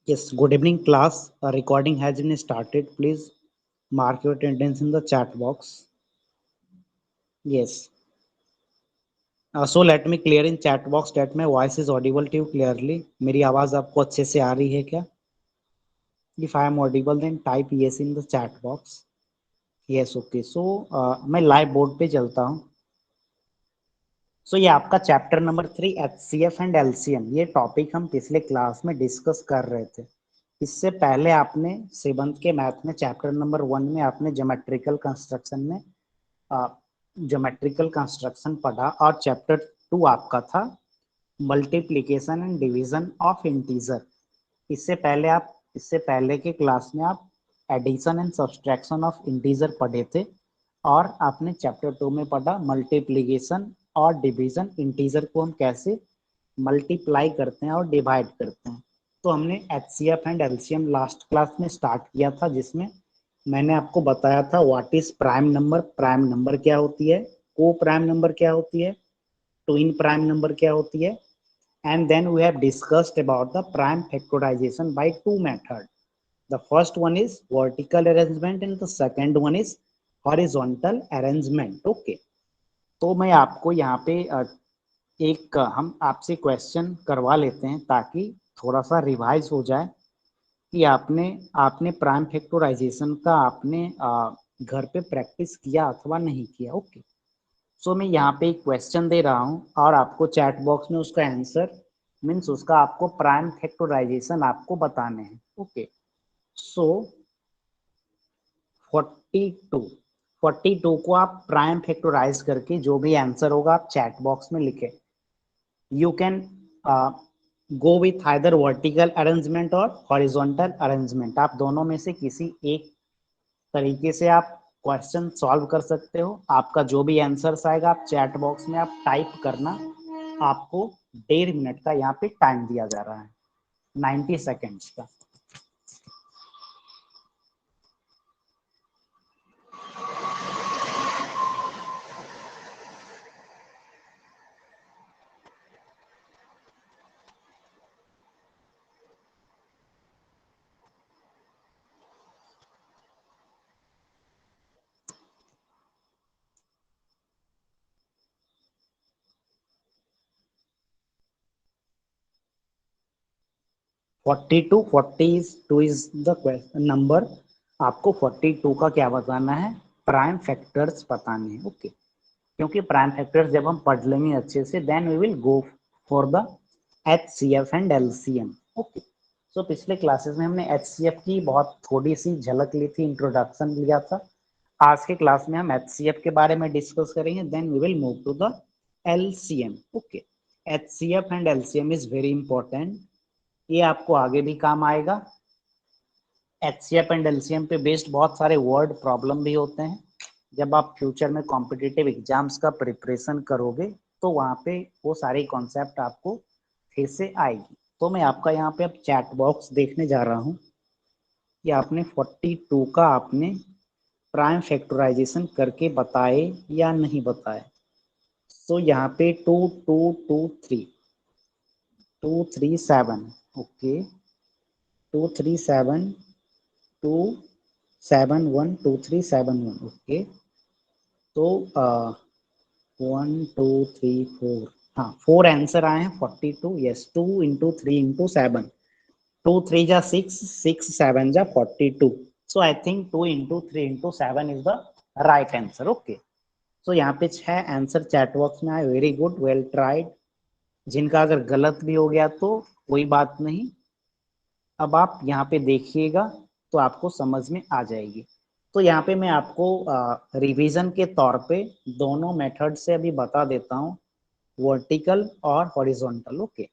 Yes, good evening, class. A recording has been started. Please mark your attendance in the chat box. Yes. So let me clear in chat box that my voice is audible to you clearly. मेरी आवाज आपको अच्छे से आ रही है क्या? If I am audible, then type yes in the chat box. Yes, okay. So मैं live board पे चलता हूँ. So ये आपका chapter number 3 HCF and LCM. ये टॉपिक हम पिछले क्लास में डिस्कस कर रहे थे. इससे पहले आपने 7th के मैथ में चैप्टर नंबर 1 में आपने ज्योमेट्रिकल कंस्ट्रक्शन में ज्योमेट्रिकल कंस्ट्रक्शन पढ़ा और चैप्टर 2 आपका था multiplication and division of integer. इससे पहले के क्लास में आप addition and subtraction of integer पढ़े थे और आपने चैप्टर 2 में पढ़ा मल्टीप्लिकेशन और डिवीजन. इंटीजर को हम कैसे मल्टीप्लाई करते हैं और डिवाइड करते हैं. तो हमने HCF and LCM last class में स्टार्ट किया था, जिसमें मैंने आपको बताया था what is prime number. Prime number क्या होती है, को प्राइम नंबर क्या होती है, ट्विन प्राइम नंबर क्या होती है. And then we have discussed about the prime factorization by two methods. The first one is vertical arrangement and the second one is horizontal arrangement. Okay. तो मैं आपको यहाँ पे हम आपसे क्वेश्चन करवा लेते हैं ताकि थोड़ा सा रिवाइज हो जाए कि आपने प्राइम फैक्टराइजेशन का आपने घर पे प्रैक्टिस किया अथवा नहीं किया. ओके. सो मैं यहाँ पे एक क्वेश्चन दे रहा हूँ और आपको चैट बॉक्स में उसका आंसर मीन्स उसका आपको प्राइम फैक्टराइजेशन आपको बताने हैं. ओके. सो 42 को आप प्राइम फैक्टराइज करके जो भी आंसर होगा आप चैट बॉक्स में लिखे. You can go with either vertical arrangement और हॉरिजॉन्टल अरेंजमेंट. आप दोनों में से किसी एक तरीके से आप क्वेश्चन सॉल्व कर सकते हो. आपका जो भी आंसर आएगा आप चैट बॉक्स में आप टाइप करना. आपको 1.5 मिनट का यहाँ पे टाइम दिया जा रहा है, 90 सेकेंड्स का. Forty is the number. आपको 42 का क्या बताना है, प्राइम फैक्टर्स बताने हैं. ओके. क्योंकि प्राइम फैक्टर्स जब हम पढ़ लेंगे अच्छे से then we will go for the HCF and LCM. Okay. So पिछले क्लासेस में हमने HCF की बहुत थोड़ी सी झलक ली थी, इंट्रोडक्शन लिया था. आज के क्लास में हम HCF के बारे में डिस्कस करेंगे, then we will move to the LCM. Okay. HCF and LCM is very important. ये आपको आगे भी काम आएगा. HCF एंड LCM पे बेस्ड बहुत सारे वर्ड प्रॉब्लम भी होते हैं. जब आप फ्यूचर में कॉम्पिटिटिव एग्जाम्स का प्रिपरेशन करोगे तो वहाँ पे वो सारी कॉन्सेप्ट आपको फिर से आएगी. तो मैं आपका यहाँ पे अब चैट बॉक्स देखने जा रहा हूँ कि आपने 42 का आपने प्राइम फैक्टराइजेशन करके बताए या नहीं बताए. तो यहाँ पे 237 ओके, 237 271 2371. ओके. तो 1 2 3 4, हाँ 4 आंसर आए हैं. 42 यस. 2 इंटू 3 इंटू 7, 2 3 जा 6, 6 7 जा 42. So I think 2 into 3 into 7 is the right answer. Okay. So यहाँ पे 6 आंसर चैट बॉक्स में आए. Very good, well tried. जिनका अगर गलत भी हो गया तो कोई बात नहीं. अब आप यहाँ पे देखिएगा तो आपको समझ में आ जाएगी. तो यहाँ पे मैं आपको रिवीजन के तौर पे दोनों मेथड से अभी बता देता हूँ, वर्टिकल और हॉरिजॉन्टल. ओके.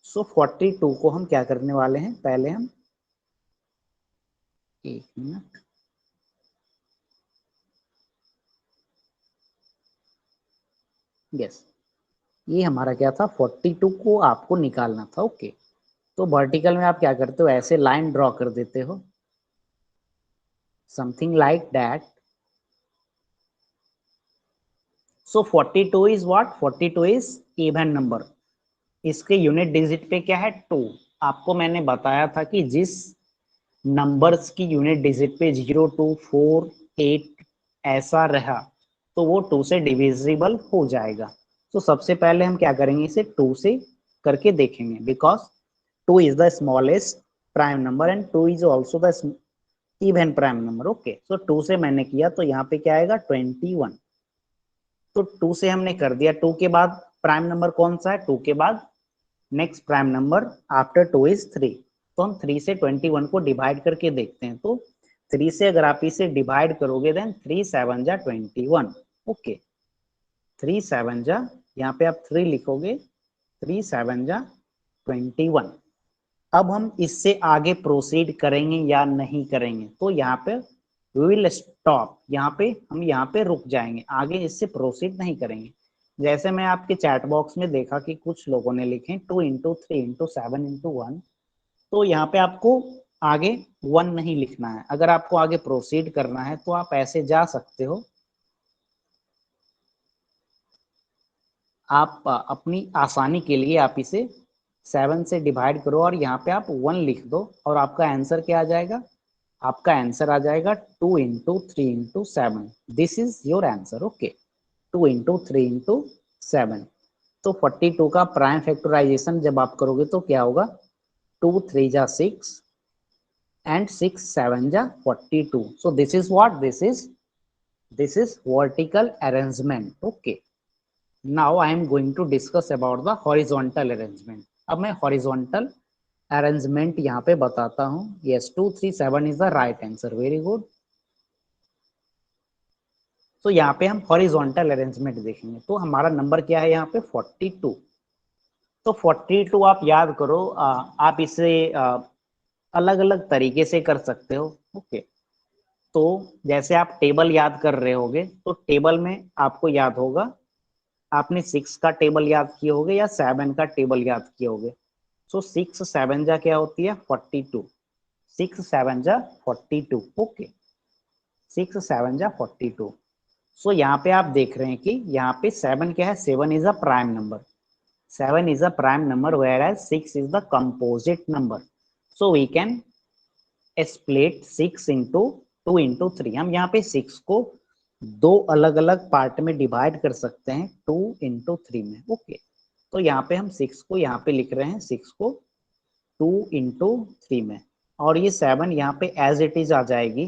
सो 42 को हम क्या करने वाले हैं, पहले हम एक मिनट. यस, ये हमारा क्या था, 42 को आपको निकालना था. ओके. तो वर्टिकल में आप क्या करते हो, ऐसे लाइन ड्रॉ कर देते हो, something like that. So 42 is what? 42 is even number. इसके यूनिट डिजिट पे क्या है 2। आपको मैंने बताया था कि जिस नंबर्स की यूनिट डिजिट पे 0 2 4 8 ऐसा रहा तो वो 2 से डिविजिबल हो जाएगा। तो सबसे पहले हम क्या करेंगे, इसे 2 से करके देखेंगे, because 2 is the smallest prime number and 2 is also the even prime number. Okay, so 2 से मैंने किया तो यहाँ पे क्या आएगा 21। तो 2 से हमने कर दिया। 2 के बाद प्राइम नंबर कौन सा है, 2 के बाद next prime number after 2 is 3। तो हम 3 से 21 को डिवाइड करके देखते हैं। तो 3 से अगर आप इसे डिवाइड करोगे देन 3 7 जा 21। ओके, 3 7 जा, यहाँ पे आप 3 लिखोगे, 3 7 जा 21। अब हम इससे आगे प्रोसीड करेंगे या नहीं करेंगे, तो यहाँ पे वी विल स्टॉप, यहाँ पे हम यहाँ पे रुक जाएंगे, आगे इससे प्रोसीड नहीं करेंगे। जैसे मैं आपके चैट बॉक्स में देखा कि कुछ लोगों ने लिखे 2 इंटू 3 इंटू 7 इंटू 1, तो यहाँ पे आपको आगे 1 नहीं लिखना है। अगर आपको आगे प्रोसीड करना है तो आप ऐसे जा सकते हो। आप अपनी आसानी के लिए आप इसे 7 से डिवाइड करो और यहाँ पे आप 1 लिख दो और आपका आंसर क्या आ जाएगा, आपका आंसर आ जाएगा 2 into 3 into 7। This is your answer. Okay, 2 into 3 into 7। तो 42 का प्राइम फैक्टराइजेशन जब आप करोगे तो क्या होगा, 2 3 जा 6 एंड 6 7 जा 42। सो this is what, this is vertical arrangement. Okay, now I am going to discuss about the horizontal arrangement। अब मैं horizontal arrangement यहाँ पे बताता हूँ। yes, 2 3 7 is the right answer, very good। तो यहाँ पे हम हॉरिजॉन्टल अरेंजमेंट देखेंगे। तो हमारा नंबर क्या है यहाँ पे 42। तो 42 आप याद करो, आप इसे अलग अलग तरीके से कर सकते हो। ओके, तो जैसे आप टेबल याद कर रहे होगे तो टेबल में आपको याद होगा, आपने 6 का टेबल याद किए होगे या 7 का टेबल याद किए होगे। सो 6 7 जा क्या होती है 42, 6 7 जा 42। ओके, 6 7 जा 42। सो यहाँ पे आप देख रहे हैं कि यहाँ पे 7 क्या है, 7 is a prime number, 7 is a prime number whereas 6 is the composite number। So we can split 6 into 2 into 3। हम यहाँ पे 6 को दो अलग अलग पार्ट में डिवाइड कर सकते हैं 2 into 3 में। ओके, तो यहाँ पे हम 6 को यहाँ पे लिख रहे हैं, 6 को 2 into 3 में, और ये 7 यहाँ पे एज इट इज आ जाएगी।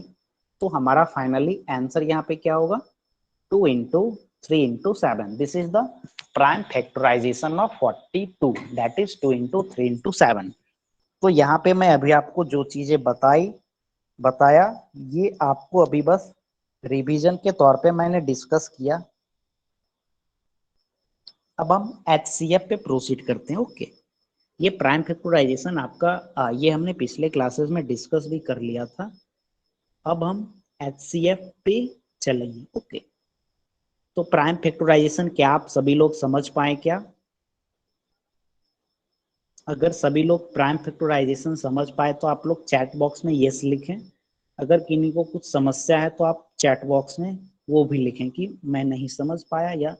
तो हमारा फाइनली आंसर यहाँ पे क्या होगा, 2 into 3 into 7। This is the prime factorization of 42, that is 2 into 3 into 7। तो यहाँ पे मैं अभी आपको जो चीजें बताया ये आपको अभी बस रिवीजन के तौर पे मैंने डिस्कस किया। अब हम HCF पे प्रोसीड करते हैं। ओके, ये प्राइम फैक्टराइजेशन आपका ये हमने पिछले क्लासेस में डिस्कस भी कर लिया था। अब हम HCF पे चलेंगे। ओके, तो प्राइम फैक्टराइजेशन क्या आप सभी लोग समझ पाए क्या? अगर सभी लोग प्राइम फैक्टराइजेशन समझ पाए तो आप लोग चैट बॉक्स में यस लिखें। अगर किन्हीं को कुछ समस्या है तो आप चैट बॉक्स में वो भी लिखें कि मैं नहीं समझ पाया या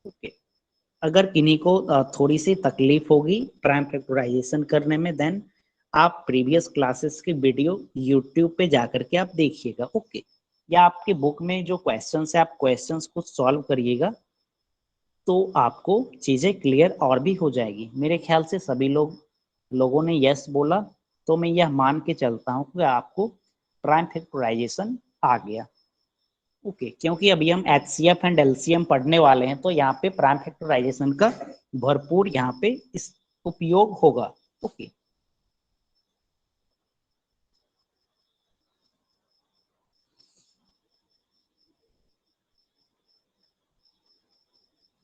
ओके। अगर किन्हीं को थोड़ी सी तकलीफ होगी प्राइम फैक्टराइजेशन करने में, देन आप प्रीवियस क्लासेस की वीडियो यूट्यूब पे जाकर के आप देखिएगा। ओके, या आपके बुक में जो क्वेश्चंस है आप क्वेश्चंस को सॉल्व करिएगा, तो आपको चीजें क्लियर और भी हो जाएगी। मेरे ख्याल से सभी लोगों ने यस बोला, तो मैं यह मान के चलता हूँ कि आपको प्राइम फैक्टराइजेशन आ गया। ओके, क्योंकि अभी हम HCF एंड LCM पढ़ने वाले हैं तो यहाँ पे प्राइम फैक्टराइजेशन का भरपूर यहाँ पे इस उपयोग होगा। Okay,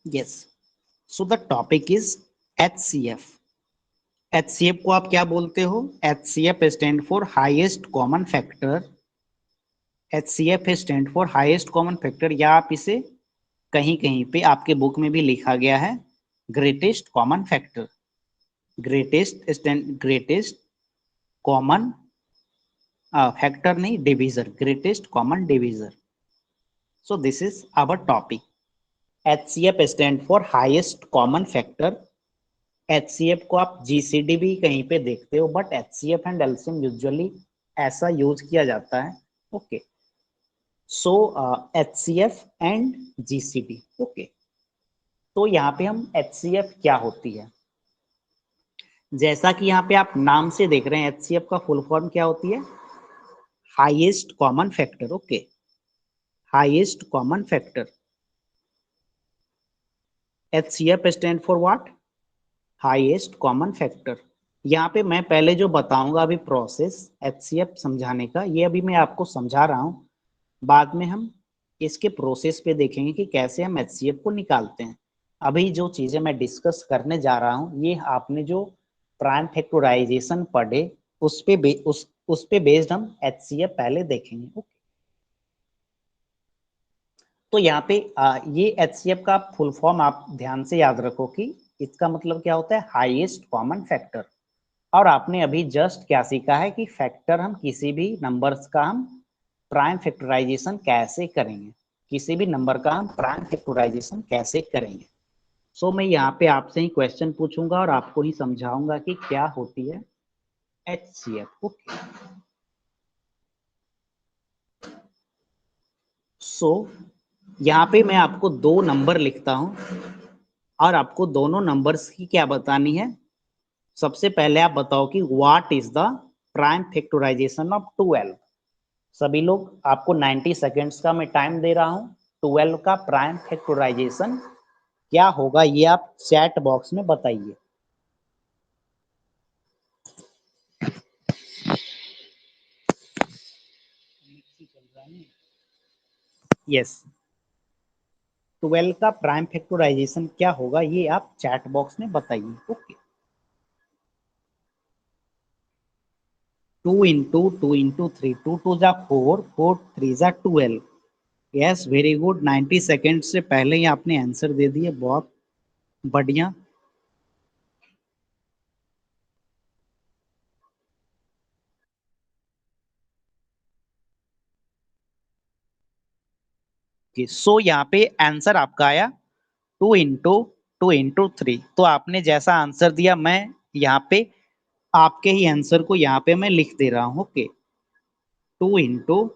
yes, so the topic is HCF। HCF को आप क्या बोलते हो? HCF stand for highest common factor. HCF stand for highest common factor, या आप इसे कहीं कहीं पे आपके बुक में भी लिखा गया है greatest common factor. Greatest common factor नहीं, divisor, greatest common divisor. So this is our topic. HCF stand for highest common factor HCF को आप GCD भी कहीं पे देखते हो, but HCF and LCM usually ऐसा यूज किया जाता है। Okay, so HCF and GCD। Okay, तो यहाँ पे हम HCF क्या होती है, जैसा कि यहाँ पे आप नाम से देख रहे हैं, HCF का फुल फॉर्म क्या होती है, highest common factor. Okay, highest common factor. HCF stand for what, highest common factor. यहाँ पे मैं पहले जो बताऊंगा अभी प्रोसेस HCF समझाने का, ये अभी मैं आपको समझा रहा हूँ, बाद में हम इसके प्रोसेस पे देखेंगे कि कैसे हम HCF को निकालते हैं। अभी जो चीजें मैं डिस्कस करने जा रहा हूँ, ये आपने जो प्राइम फैक्टराइजेशन पढ़े उस पे बेस्ड हम HCF पहले देखेंगे। ओके, तो यहाँ पे ये HCF का फुल फॉर्म आप ध्यान से याद रखो कि इसका मतलब क्या होता है, हाईएस्ट कॉमन फैक्टर। और आपने अभी जस्ट क्या सीखा है कि फैक्टर हम किसी भी नंबर्स का हम प्राइम फैक्टराइजेशन कैसे करेंगे, किसी भी नंबर का हम प्राइम फैक्टराइजेशन कैसे करेंगे। सो मैं यहाँ पे आपसे ही क्वेश्चन पूछूंगा और आपको ही समझाऊंगा कि क्या होती है HCF। ओके, सो यहाँ पे मैं आपको दो नंबर लिखता हूं और आपको दोनों नंबर्स की क्या बतानी है। सबसे पहले आप बताओ कि what is the prime factorisation of 12। सभी लोग, आपको 90 सेकेंड्स का मैं टाइम दे रहा हूं। 12 का प्राइम फैक्टराइजेशन क्या होगा, ये आप चैट बॉक्स में बताइए। यस, 12 का प्राइम फैक्टराइजेशन क्या होगा, ये आप चैट बॉक्स में बताइए। ओके, 2 into 2 into 3, 2 2 जा 4, 4 3 जा 12। Yes, very good. 90 सेकेंड से पहले ही आपने आंसर दे दिए, बहुत बढ़िया। सो यहाँ पे आंसर आपका आया 2 into 2 into 3। तो आपने जैसा आंसर दिया, मैं यहाँ पे आपके ही आंसर को यहाँ पे मैं लिख दे रहा हूँ। ओके, 2 into,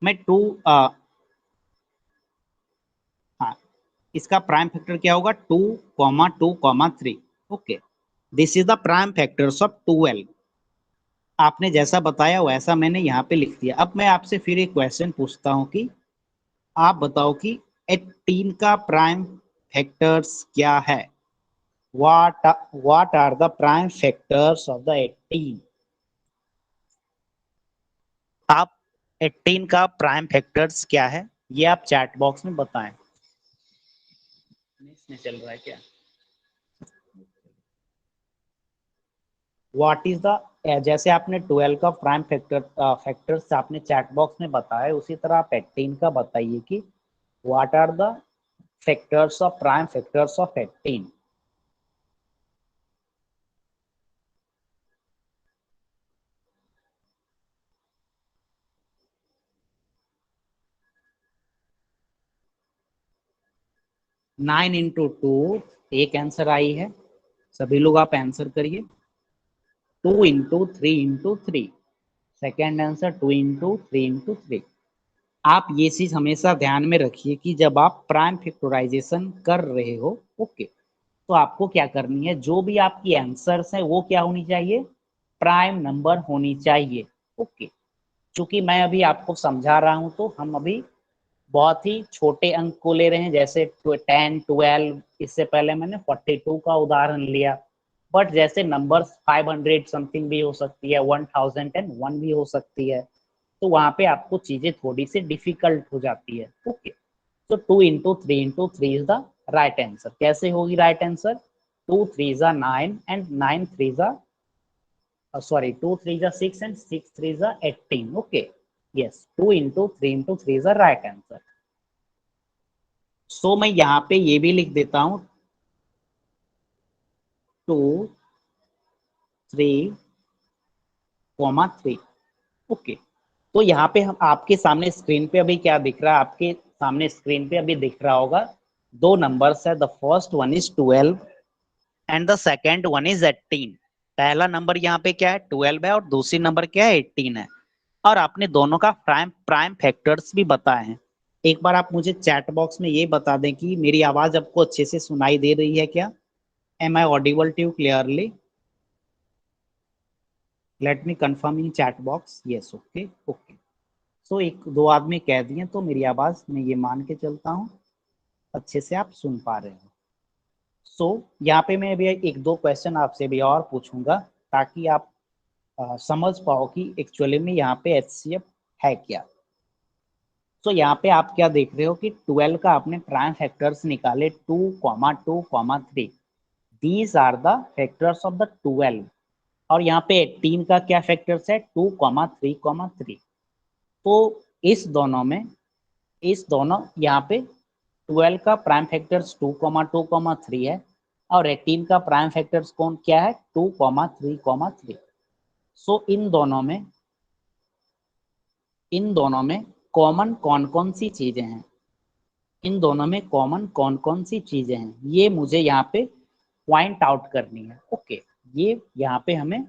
मैं हाँ, इसका प्राइम फैक्टर क्या होगा, 2, 2, 3। Okay, this is the prime factors of 12। आपने जैसा बताया वैसा मैंने यहाँ पे लिख दिया। अब मैं आपसे फिर एक क्वेश्चन पूछता हूँ कि आप बताओ कि 18 का प्राइम फैक्टर्स क्या है। what are the prime factors of the 18। आप 18 का प्राइम फैक्टर्स क्या है, ये आप चैट बॉक्स में बताएं। इसमें चल रहा है क्या, व्हाट इज द, जैसे आपने 12 का प्राइम फैक्टर्स आपने चैट बॉक्स में बताया, उसी तरह आप 18 का बताइए कि what are the factors of prime factors of 18। 9 into 2, एक आंसर आई है, सभी लोग आप आंसर करिए। 2 into 3 into 3, second answer 2 into 3 into 3। आप ये चीज हमेशा ध्यान में रखिए कि जब आप प्राइम फैक्टराइजेशन कर रहे हो, ओके, तो आपको क्या करनी है, जो भी आपकी आंसर्स है वो क्या होनी चाहिए, प्राइम नंबर होनी चाहिए। ओके, क्योंकि मैं अभी आपको समझा रहा हूं, तो हम अभी बहुत ही छोटे अंक को ले रहे हैं, जैसे 10 12। इससे पहले मैंने 42 का उदाहरण लिया, बट जैसे नंबर्स 500 समथिंग भी हो सकती है, 1001 भी हो सकती है, तो वहां पे आपको चीजें थोड़ी सी डिफिकल्ट हो जाती है। ओके, तो 2 into 3 into 3 is the right answer. कैसे होगी राइट आंसर, 2 3 जा 9 एंड 9 3 जा, सॉरी, 2 3 जा 6 एंड 6 3 जा 18। Okay, yes, 2 into 3 into 3 is the right answer. So मैं यहाँ पे ये भी लिख देता हूँ, 2 3 3। ओके, तो यहाँ पे हम आपके सामने स्क्रीन पे अभी क्या दिख रहा है, आपके सामने स्क्रीन पे अभी दिख रहा होगा दो नंबर्स है। The first one is 12 and the second one is 18। पहला नंबर यहाँ पे क्या है 12 है और दूसरी नंबर क्या है 18 है। और आपने दोनों का प्राइम प्राइम फैक्टर्स भी बताए हैं। एक बार आप मुझे चैट बॉक्स में ये बता दें कि मेरी आवाज आपको अच्छे से सुनाई दे रही है क्या? Am I audible to you clearly? Let me confirm in chat box. Yes, okay okay. So एक दो आदमी कह दिए तो मेरी आवाज मैं ये मान के चलता हूँ अच्छे से आप सुन पा रहे हो। सो यहाँ पे मैं अभी एक दो क्वेश्चन आपसे भी और पूछूंगा ताकि आप समझ पाओ कि एक्चुअली में यहाँ पे एचसीएफ है क्या। तो यहाँ पे आप क्या देख रहे हो कि 12 का आपने प्राइम फैक्टर्स निकाले 2,2,3। These are the factors of the 12। और यहाँ पे 18 का क्या फैक्टर्स है 2,3,3। तो इस दोनों यहाँ पे 12 का प्राइम फैक्टर्स 2,2,3 है और 18 का प्राइम फैक्टर्स कौन क्या है 2,3,3। सो इन दोनों में कॉमन कौन कौन सी चीजें हैं? इन दोनों में कॉमन कौन कौन सी चीजें हैं ये मुझे यहाँ पे पॉइंट आउट करनी है। ओके, ये यहाँ पे हमें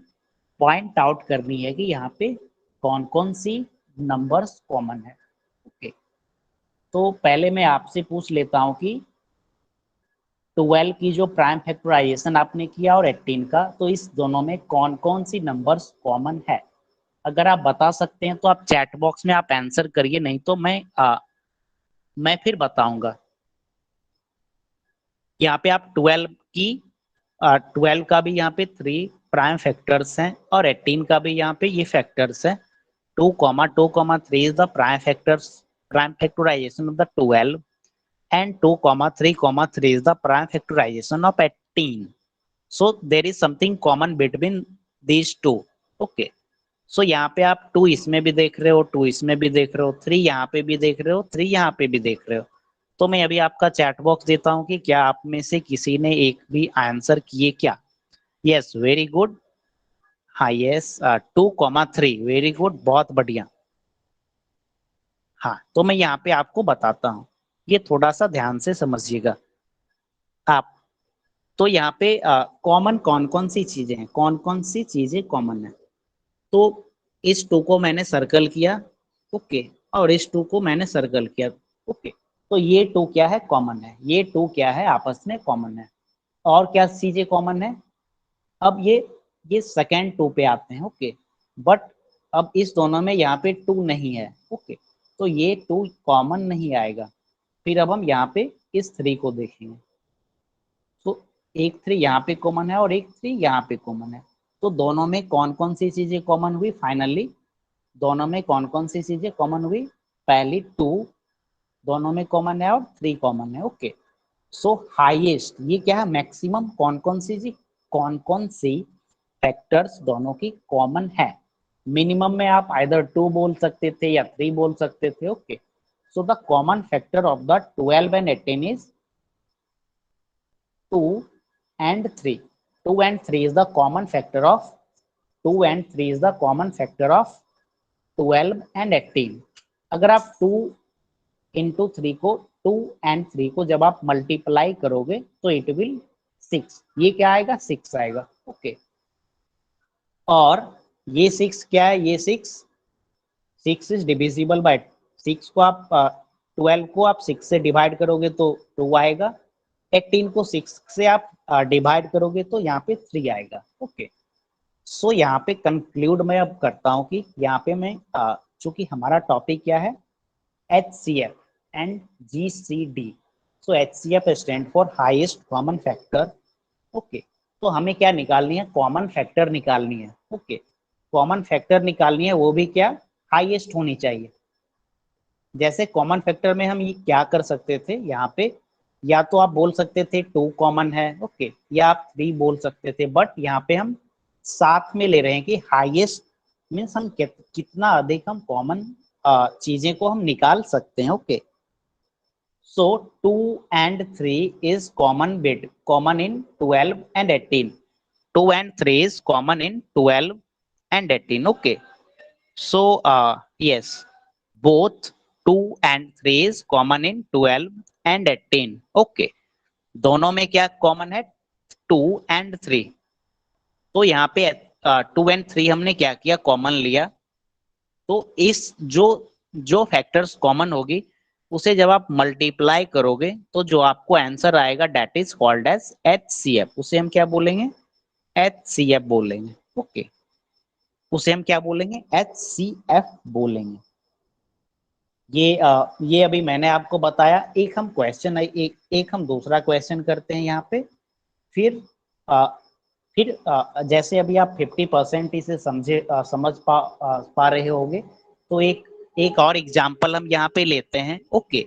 पॉइंट आउट करनी है कि यहाँ पे कौन कौन सी नंबर्स कॉमन है। ओके, तो पहले मैं आपसे पूछ लेता हूँ कि 12 की जो प्राइम फैक्टराइजेशन आपने किया और 18 का, तो इस दोनों में कौन कौन सी नंबर्स कॉमन है? अगर आप बता सकते हैं तो आप चैट बॉक्स में आप आंसर करिए, नहीं तो मैं फिर बताऊंगा। यहाँ पे आप 12 का भी यहाँ पे 3 प्राइम फैक्टर्स हैं और 18 का भी यहाँ पे ये फैक्टर्स है 2,2,3 is the prime factorisation of the 12 and 2,3,3 is the prime factorization of 18. So there is something common between these two. Okay. So यहाँ पे आप 2 इसमें भी देख रहे हो, 2 इसमें भी देख रहे हो, 3 यहाँ पे भी देख रहे हो, 3 यहाँ पे भी देख रहे हो। तो मैं अभी आपका चैट बॉक्स देता हूँ कि क्या आप में से किसी ने एक भी आंसर किए क्या? Yes, very good. हाँ, यस, 2,3, वेरी गुड, बहुत बढ़िया। हाँ, तो मैं यहाँ पे आपको बताता हूँ, ये थोड़ा सा ध्यान से समझिएगा आप। तो यहाँ पे कॉमन कौन कौन सी चीजें हैं, कौन कौन सी चीजें कॉमन है? तो इस 2 को मैंने सर्कल किया, ओके, और इस 2 को मैंने सर्कल किया, ओके। तो ये 2 क्या है कॉमन है, ये 2 क्या है आपस में कॉमन है। और क्या चीजें कॉमन है? अब ये सेकेंड 2 पे आते हैं, ओके। बट अब इस दोनों में यहाँ पे 2 नहीं है, ओके, तो ये 2 कॉमन नहीं आएगा। फिर अब हम यहाँ पे इस 3 को देखेंगे, तो एक 3 यहाँ पे कॉमन है और एक 3 यहाँ पे कॉमन है। तो दोनों में कौन कौन सी चीजें कॉमन हुई? फाइनली दोनों में कौन कौन सी चीजें कॉमन हुई? पहली 2 दोनों में कॉमन है और 3 कॉमन है, ओके। सो हाईएस्ट, ये क्या है मैक्सिमम, कौन कौन सी फैक्टर्स दोनों की कॉमन है? मिनिमम में आप आइदर 2 बोल सकते थे या 3 बोल सकते थे, okay. So the common factor of the 12 and 18 is 2 and 3. 2 and 3 is the common factor of 2 and 3 is the common factor of 12 and 18. अगर आप 2 into 3 को 2 and 3 को जब आप मल्टीप्लाई करोगे तो इट विल 6। ये क्या आएगा 6 आएगा, ओके। और ये 6 क्या है? ये 6 इज डिविजिबल बाय 6 को आप 12 को आप 6 से डिवाइड करोगे तो 2 आएगा। 18 को 6 से आप डिवाइड करोगे तो यहाँ पे 3 आएगा, ओके। सो यहाँ पे कंक्लूड मैं अब करता हूँ कि यहाँ पे मैं चूंकि हमारा टॉपिक क्या है HCF and GCD। So HCF stand for highest common factor, okay. तो हमें क्या निकालनी है? कॉमन फैक्टर निकालनी है, ओके। कॉमन फैक्टर निकालनी है, वो भी क्या हाईएस्ट होनी चाहिए। जैसे कॉमन फैक्टर में हम ये क्या कर सकते थे यहाँ पे, या तो आप बोल सकते थे 2 कॉमन है, ओके, या आप 3 बोल सकते थे। बट यहाँ पे हम साथ में ले रहे हैं कि हाईएस्ट मीन्स हम कितना अधिक हम कॉमन चीजें को हम निकाल सकते हैं, okay. So 2 and 3 is common in 12 and 18. 2 and 3 is common in 12 and 18, okay. So yes, both 2 and 3 is common in 12 and 18, okay. दोनों में क्या कॉमन है? 2 और 3, तो यहाँ पे 2 और 3 हमने क्या किया, कॉमन लिया। तो इस जो जो फैक्टर्स कॉमन होगी उसे जब आप मल्टीप्लाई करोगे तो जो आपको आंसर आएगा that is called as HCF। उसे हम क्या बोलेंगे, HCF बोलेंगे। ओके, उसे हम क्या बोलेंगे, HCF बोलेंगे। ये अभी मैंने आपको बताया। एक हम क्वेश्चन एक हम दूसरा क्वेश्चन करते हैं यहाँ पे। फिर अ, जैसे अभी आप 50% इसे समझ पा रहे होगे, तो एक एक और एग्जाम्पल हम यहाँ पे लेते हैं। ओके,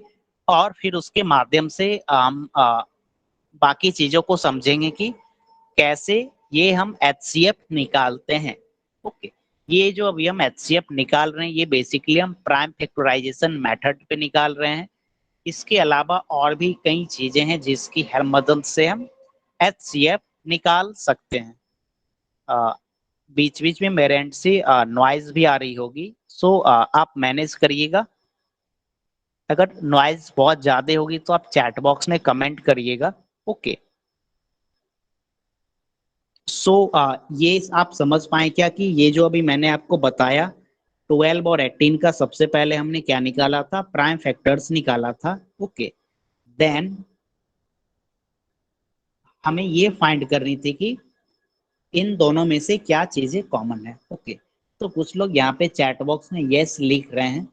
और फिर उसके माध्यम से हम बाकी चीजों को समझेंगे कि कैसे ये हम HCF निकालते हैं। ओके, ये जो अभी हम HCF निकाल रहे हैं ये बेसिकली हम प्राइम फैक्टराइजेशन मेथड पे निकाल रहे हैं। इसके अलावा और भी कई चीजें हैं जिसकी हर मदद से हम HCF निकाल सकते हैं। बीच बीच में मेरे एंड से नॉइज भी आ रही होगी, सो आप मैनेज करिएगा। अगर नॉइज बहुत ज्यादा होगी तो आप चैट बॉक्स में कमेंट करिएगा। ओके, सो ये आप समझ पाए क्या कि ये जो अभी मैंने आपको बताया 12 और 18 का, सबसे पहले हमने क्या निकाला था, प्राइम फैक्टर्स निकाला था। ओके, देन हमें ये फाइंड करनी थी कि इन दोनों में से क्या चीजें कॉमन है। ओके, तो कुछ लोग यहाँ पे चैट बॉक्स में यस लिख रहे हैं,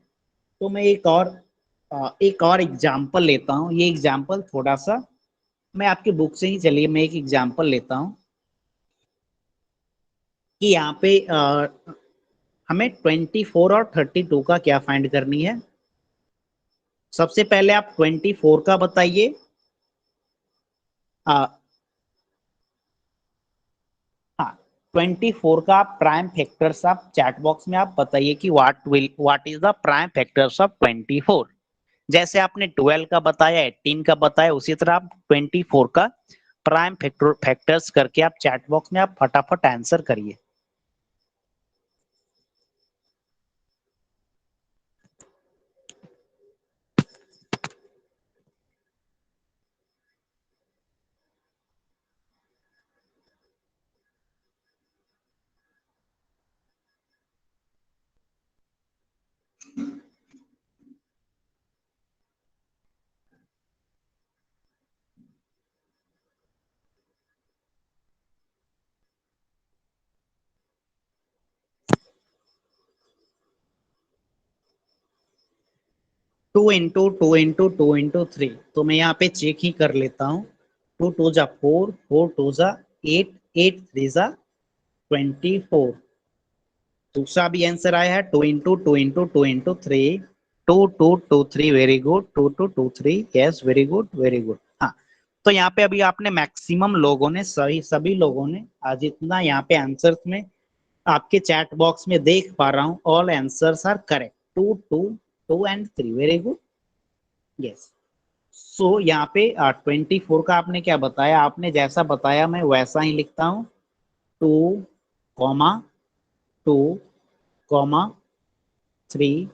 तो मैं एक और एग्जाम्पल लेता हूँ। ये एग्जाम्पल थोड़ा सा मैं आपकी बुक से ही, चलिए मैं एक एग्जाम्पल लेता हूँ कि यहाँ पे हमें 24 और 32 का क्या फाइंड करनी है। सबसे पहले आप 24 का बताइए। हाँ, 24 का आप प्राइम फैक्टर्स आप चैट बॉक्स में आप बताइए कि what is the prime factors of 24। जैसे आपने 12 का बताया, 18 का बताया, उसी तरह आप 24 का प्राइम फैक्टर्स करके आप चैट बॉक्स में आप फटाफट आंसर करिए। टू इंटू 3, तो मैं यहाँ पे चेक ही कर लेता हूँ। 2 2 जा 4, 4 2 जा 8, 8 3 जा 24। दूसरा भी आंसर आया है 2 into 3, 2 2 2 3। Very good, 2 2 2 3। Yes, very good very good. हाँ, तो यहाँ पे अभी आपने मैक्सिमम लोगों ने, सभी लोगों ने आज इतना यहाँ पे आंसर्स में आपके चैट बॉक्स में देख पा रहा हूँ, all answers are correct, 2 2 2 and 3। Very good, yes. So यहाँ पे 24 का आपने क्या बताया, आपने जैसा बताया मैं वैसा ही लिखता हूँ। 2 2 3।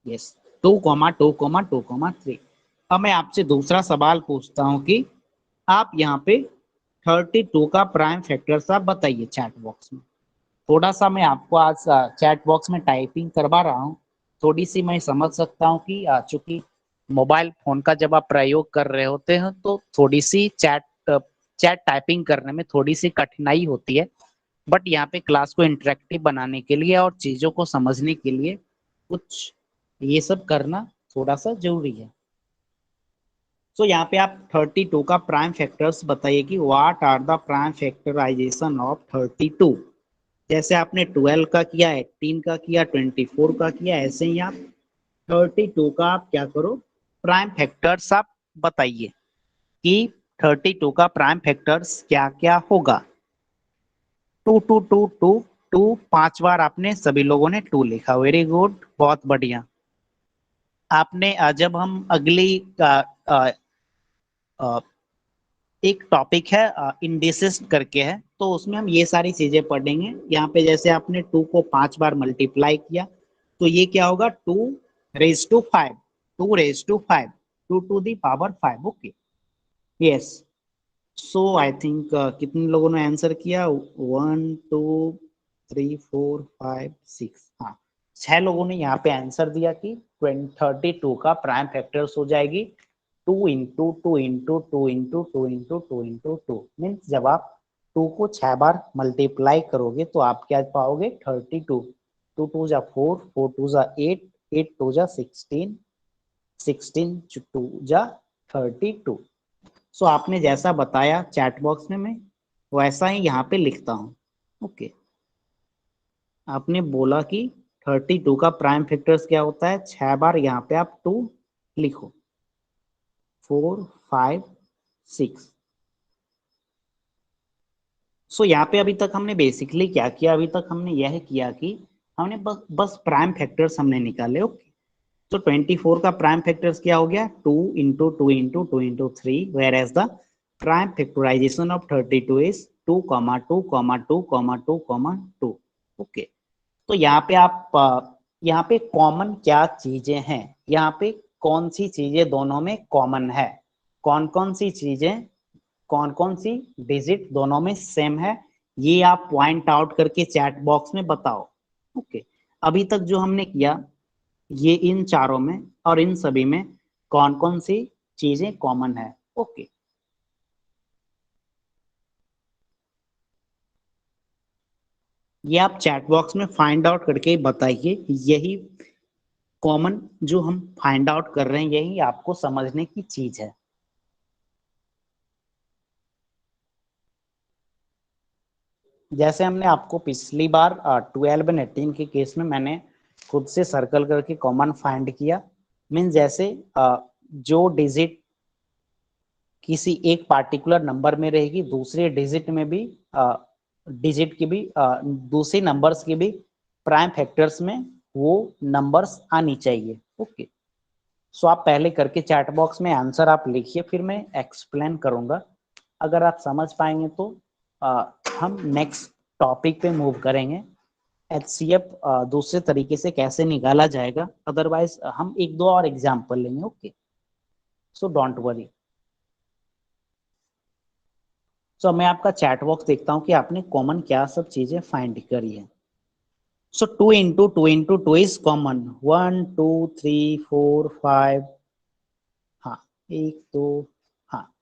यस, 2 2 3। अब मैं आपसे दूसरा सवाल पूछता हूँ कि आप यहाँ पे 32 का प्राइम फैक्टर्स आप बताइए चैट बॉक्स में। थोड़ा सा मैं आपको आज चैट बॉक्स में टाइपिंग करवा रहा हूँ, थोड़ी सी मैं समझ सकता हूँ कि चूंकि मोबाइल फोन का जब आप प्रयोग कर रहे होते हैं तो थोड़ी सी चैट टाइपिंग करने में थोड़ी सी कठिनाई होती है। बट यहाँ पे क्लास को इंटरेक्टिव बनाने के लिए और चीजों को समझने के लिए कुछ ये सब करना थोड़ा सा जरूरी है। तो यहाँ पे आप 32 का प्राइम फैक्टर्स बताइए कि what are the prime factorisation of 32। जैसे आपने 12 का किया, 18 का किया, 24 का किया, ऐसे ही आप 32 का आप क्या करो, प्राइम फैक्टर्स आप बताइए कि 32 का प्राइम फैक्टर्स क्या क्या होगा। 2 2 2 2 2, 5 बार आपने सभी लोगों ने 2 लिखा। वेरी गुड, बहुत बढ़िया। आपने जब हम अगली एक टॉपिक है इंडिसेस करके है, तो उसमें हम ये सारी चीजें पढ़ेंगे। यहाँ पे जैसे आपने 2 को 5 बार मल्टीप्लाई किया तो ये क्या होगा, 2 raised to 5, 2 raised to 5, 2 to the power 5। Okay, yes. So I think कितने लोगों ने आंसर किया, 1 2 3 4 5 6, हाँ 6 लोगों ने यहाँ पे आंसर दिया कि 32 का प्राइम फैक्टर्स हो जाएगी 2 into 2 into 2 into 2 into 2 into 2 means जब आप 2 को 6 बार मल्टीप्लाई करोगे तो आप क्या पाओगे, 32। 2 2 जा 4, 4 2 जा 8, 8 2 जा 16, 16 2 जा 32। सो आपने जैसा बताया चैट बॉक्स में, मैं वैसा ही यहाँ पे लिखता हूँ। ओके, आपने बोला कि 32 का प्राइम फैक्टर्स क्या होता है, 6 बार यहाँ पे आप 2 लिखो, 4 5 6। सो यहाँ पे अभी तक हमने बेसिकली क्या किया, अभी तक हमने यह किया कि हमने बस प्राइम फैक्टर्स हमने निकाले। ओके, तो 24 का प्राइम फैक्टर्स क्या हो गया, 2 into 2 into 2 into 3, whereas the prime factorisation of 32 is 2, 2, 2, 2। Okay, तो यहाँ पे आप यहाँ पे कॉमन क्या चीजें हैं, यहाँ पे कौन सी चीजें दोनों में कॉमन है, कौन कौन सी चीजें, कौन कौन सी डिजिट दोनों में सेम है, ये आप पॉइंट आउट करके चैट बॉक्स में बताओ। ओके, अभी तक जो हमने किया ये इन चारों में और इन सभी में कौन कौन सी चीजें कॉमन है। ओके, ये आप चैट बॉक्स में फाइंड आउट करके बताइए। यही कॉमन जो हम फाइंड आउट कर रहे हैं, यही आपको समझने की चीज है। जैसे हमने आपको पिछली बार 12 एंड 18 के केस में मैंने खुद से सर्कल करके कॉमन फाइंड किया। मीन जैसे जो डिजिट किसी एक पार्टिकुलर नंबर में रहेगी, दूसरे डिजिट में भी डिजिट की भी दूसरे नंबर्स की भी प्राइम फैक्टर्स में वो नंबर्स आनी चाहिए। ओके, सो आप पहले करके चैट बॉक्स में आंसर आप लिखिए, फिर मैं एक्सप्लेन करूंगा। अगर आप समझ पाएंगे तो हम नेक्स्ट टॉपिक पे मूव करेंगे, एचसीएफ दूसरे तरीके से कैसे निकाला जाएगा। अदरवाइज हम एक दो और एग्जाम्पल लेंगे। Okay, so don't worry. So मैं आपका चैट बॉक्स देखता हूँ कि आपने कॉमन क्या सब चीजें फाइंड करी है। So 2 into 2 into 2 is common, 1 2 3 4 5, हाँ 1 2, हाँ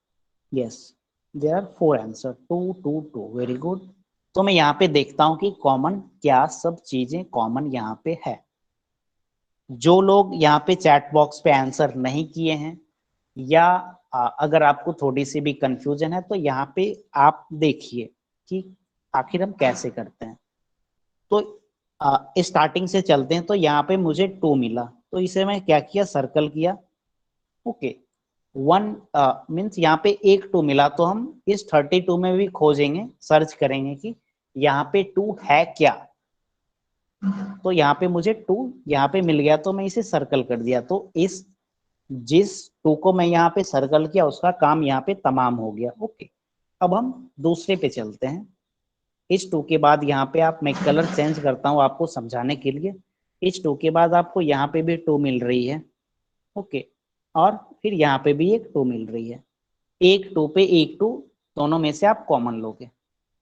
yes, there are 4 answer, 2 2 2, very good. तो मैं यहाँ पे देखता हूँ कि कॉमन क्या सब चीजें कॉमन यहाँ पे है। जो लोग यहाँ पे चैट बॉक्स पे आंसर नहीं किए हैं, या अगर आपको थोड़ी सी भी कंफ्यूजन है तो यहाँ पे आप देखिए कि आखिर हम कैसे करते हैं। तो स्टार्टिंग से चलते हैं। तो यहाँ पे मुझे 2 मिला, तो इसे मैं क्या किया, सर्कल किया। ओके, 1 मीन्स यहाँ पे एक 2 मिला, तो हम इस 32 में भी खोजेंगे, सर्च करेंगे कि यहाँ पे 2 है क्या। तो यहाँ पे मुझे 2 यहाँ पे मिल गया, तो मैं इसे सर्कल कर दिया। तो इस जिस 2 को मैं यहाँ पे सर्कल किया उसका काम यहाँ पे तमाम हो गया। ओके, अब हम दूसरे पे चलते हैं। इस 2 के बाद यहाँ पे आप, मैं कलर चेंज करता हूँ आपको समझाने के लिए। इस 2 के बाद आपको यहाँ पे भी 2 मिल रही है। ओके, और फिर यहाँ पे भी एक 2 मिल रही है। एक 2 पे एक 2 दोनों में से आप कॉमन लोगे।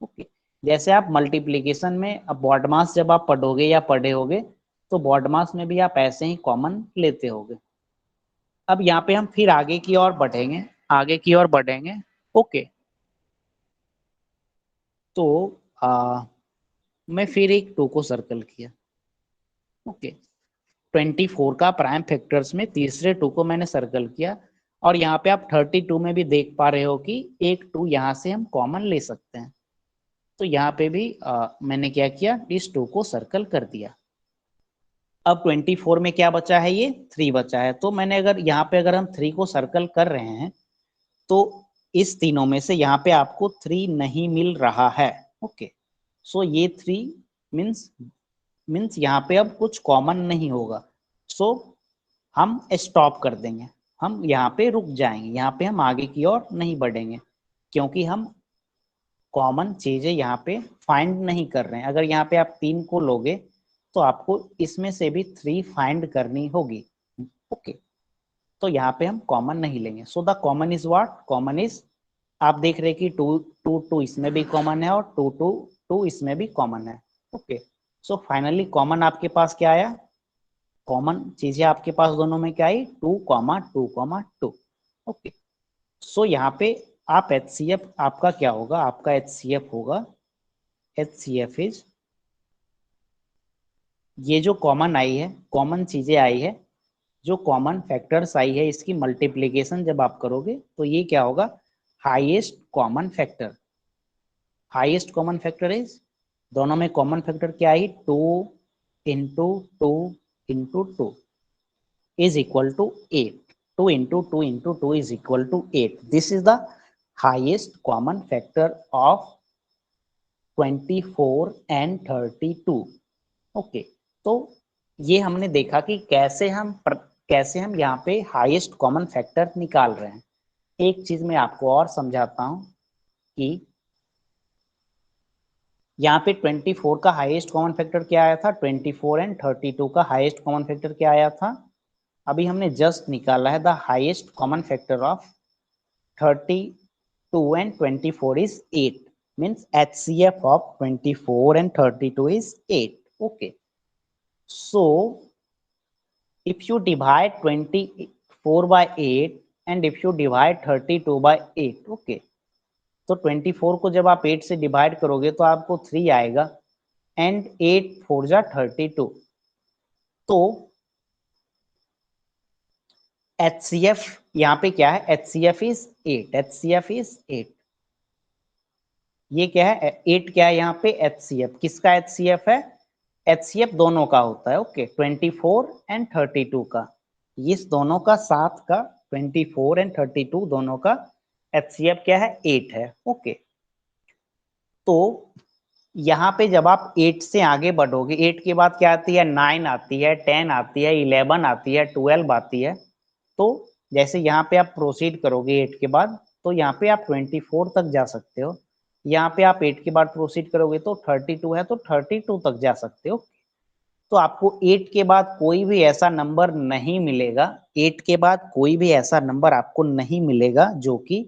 ओके, जैसे आप मल्टीप्लीकेशन में अब बॉड मास जब आप पढ़ोगे या पढ़े होगे, तो बॉड मास में भी आप ऐसे ही कॉमन लेते होगे। अब यहाँ पे हम फिर आगे की ओर बढ़ेंगे, आगे की ओर बढ़ेंगे। ओके, तो मैं फिर एक 2 को सर्कल किया। ओके, 24 का प्राइम फैक्टर्स में तीसरे 2 को मैंने सर्कल किया, और यहाँ पे आप 32 में भी देख पा रहे हो कि एक 2 यहाँ से हम कॉमन ले सकते हैं। तो यहाँ पे भी मैंने क्या किया, इस 2 को सर्कल कर दिया। अब 24 में क्या बचा है, ये 3 बचा है। तो मैंने अगर यहाँ पे अगर हम 3 को सर्कल कर रहे हैं, तो इस तीनों में से यहाँ पे आपको 3 नहीं मिल रहा है। ओके, सो ये 3 मीन्स मीन्स यहाँ पे अब कुछ कॉमन नहीं होगा। सो हम स्टॉप कर देंगे, हम यहाँ पे रुक जाएंगे, यहाँ पे हम आगे की ओर नहीं बढ़ेंगे। क्योंकि हम कॉमन चीजें यहाँ पे फाइंड नहीं कर रहे हैं। अगर यहाँ पे आप 3 को लोगे तो आपको इसमें से भी 3 फाइंड करनी होगी। ओके, तो यहाँ पे हम कॉमन नहीं लेंगे। So the common is what? Common is, आप देख रहे हैं कि 2 इसमें भी कॉमन है और 2 इसमें भी कॉमन है। ओके, सो फाइनली कॉमन आपके पास क्या आया? कॉमन चीजें आपके पास दोनों में क्या आई? 2,2,2। ओके, सो यहाँ पे आप HCF आपका क्या होगा? आपका HCF होगा, HCF इज, ये जो कॉमन आई है, कॉमन चीजें आई है, जो कॉमन फैक्टर्स आई है, इसकी मल्टीप्लीकेशन जब आप करोगे तो ये क्या होगा? Highest common factor. Highest common factor is, दोनों में कॉमन फैक्टर क्या आई? 2 into 2 into 2 is equal to 8. 2 into 2 into 2 is equal to 8. This is the highest common factor of 24 and 32. Okay, तो ये हमने देखा कि कैसे हम यहाँ पे हाईएस्ट कॉमन फैक्टर निकाल रहे हैं। एक चीज मैं आपको और समझाता हूं कि यहाँ पे 24 का हाईएस्ट कॉमन फैक्टर क्या आया था? 24 एंड 32 का हाईएस्ट कॉमन फैक्टर क्या आया था? अभी हमने जस्ट निकाला है। The highest common factor of 32 and 24 is 8. Means HCF of 24 and 32 is 8. Okay, so if you divide 24 by 8 and if you divide 32 by 8, okay, तो 24 को जब आप 8 से डिवाइड करोगे तो आपको 3 आएगा एंड 8 4 जा 32। तो HCF यहाँ पे क्या है? HCF is 8। HCF is 8। ये क्या है? 8 क्या है यहाँ पे? HCF। किसका HCF है? HCF दोनों का होता है। ओके, 24 एंड 32 का, इस दोनों का साथ का 24 एंड 32 दोनों का HCF क्या है? 8 है। ओके, तो यहाँ पे जब आप 8 से आगे बढ़ोगे, 8 के बाद क्या आती है? 9 आती है, 10 आती है, 11 आती है, 12 आती है। तो जैसे यहाँ पे आप प्रोसीड करोगे 8 के बाद, तो यहाँ पे आप 24 तक जा सकते हो। यहाँ पे आप 8 के बाद प्रोसीड करोगे तो 32 है, तो 32 तक जा सकते हो। तो आपको 8 के बाद कोई भी ऐसा नंबर नहीं मिलेगा, 8 के बाद कोई भी ऐसा नंबर आपको नहीं मिलेगा जो कि